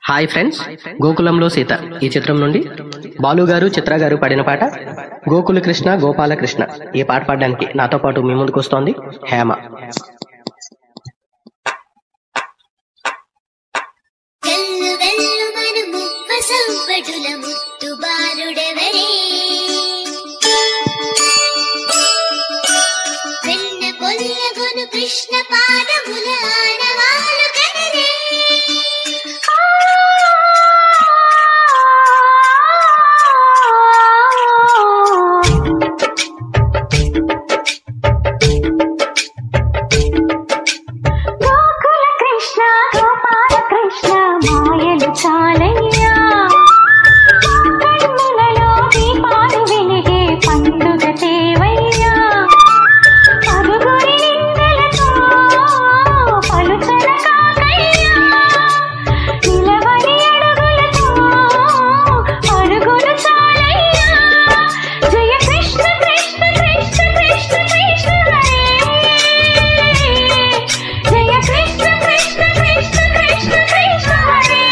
Hi friends, గోకులంలో సీత ఈ చిత్రం నుండి బాలు గారు, చిత్ర గారు పాడిన పాట గోకుల కృష్ణ గోపాల కృష్ణ. ఈ పాట పాడడానికి నాతో పాటు మీ ముందుకు వస్తోంది హేమ. కృష్ణ పాదముల ఆనవాలు కదరే గోకుల కృష్ణ గోపాల కృష్ణ మాయలు చాలయ్యా, కన్నులలో దీపాలు వెలిగే పండుగ తేవయ్యా, పరుగురి నిందలతో పలుచన కాకయ్యా, నిలవని అడుగులతో అడుగులు చాలయ్యా. జయ కృష్ణ కృష్ణ కృష్ణ కృష్ణ కృష్ణ హరే, జయ కృష్ణ కృష్ణ కృష్ణ కృష్ణ కృష్ణ హరే.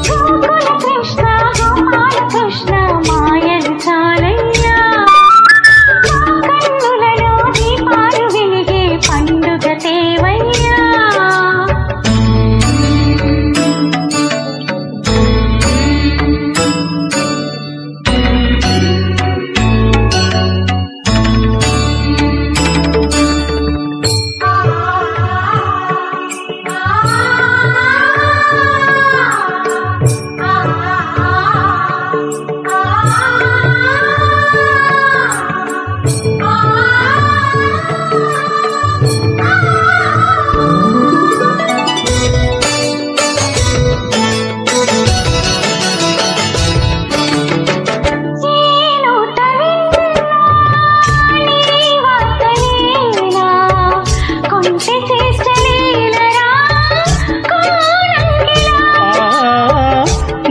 గోకుల కృష్ణ గోపాల కృష్ణ మాయలు చాలయ్యా, కన్నులలో దీపాలు వెలిగే పండుగ తేవయ్యా.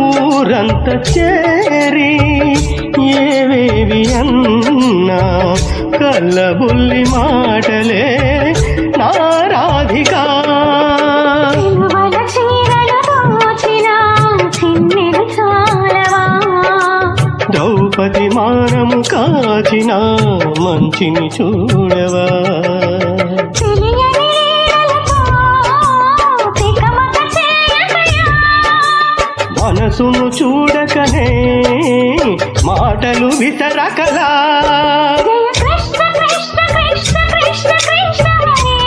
ఊరంత చేరి ఏవేవి అన్నా కల్లబుల్లి మాటలే నారాధికా, ద్రౌపది మానము కాచిన మంచిని చూడవా, మనసును చూడకనే మాటలు విసరకలా. కృష్ణ కృష్ణ కృష్ణ కృష్ణ కృష్ణ హరే,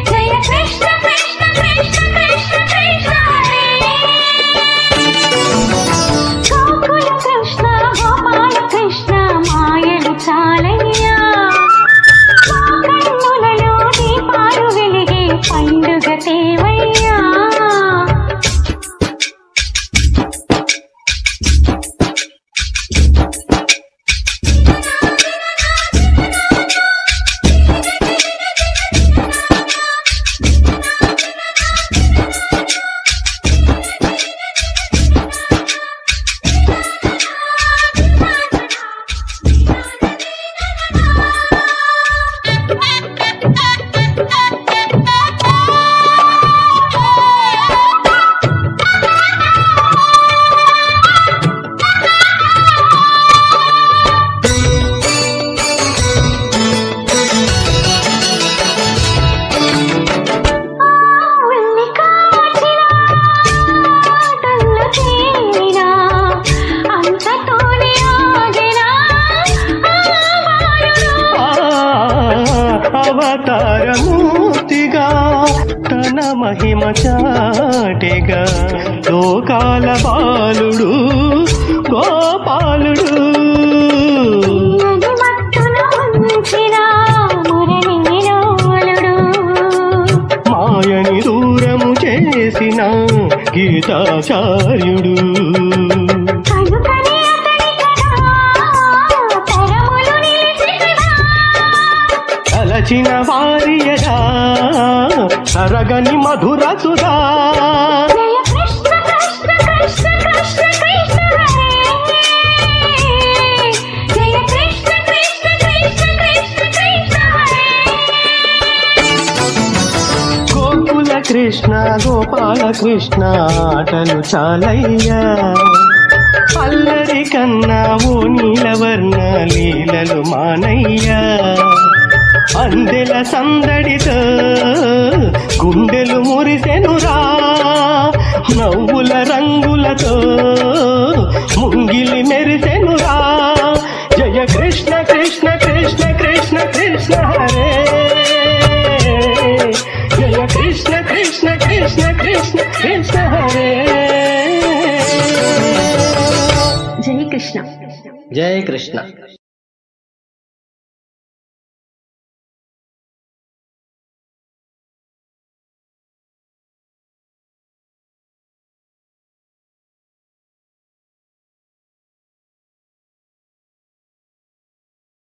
జయ కృష్ణ కృష్ణ కృష్ణ కృష్ణ కృష్ణ హరే. గోకుల కృష్ణ గోపాల కృష్ణ మాయలు చాలయ్యా, కన్నులలో దీపాలు వెలిగే పండుగ తేవయ్యా. అవతారమూర్తిగా తన మహిమ చాటెగా లోకాల బాలుడు గోపాలుడు, మాయని దూరము చేసిన గీతాచార్యుడు, తలచిన వారియడా సరగని మధుర సుధా. కృష్ణ కృష్ణ కృష్ణ కృష్ణ కృష్ణ హరే, జయ కృష్ణ కృష్ణ కృష్ణ కృష్ణ కృష్ణ హరే. కృష్ణ గోపాల కృష్ణ ఆటలు చాలయ్యా అల్లరి కన్నా ఓ నీలవర్ణ లీలలు మానయ్యా అందెల సందడితో గుండెలు మురిసెనురా నవ్వుల రంగులతో ముంగిలి మెరిసెనురా జయ కృష్ణ కృష్ణ కృష్ణ కృష్ణ కృష్ణ హరే జయ కృష్ణ కృష్ణ కృష్ణ కృష్ణ కృష్ణ హరే జై కృష్ణ. జై కృష్ణ.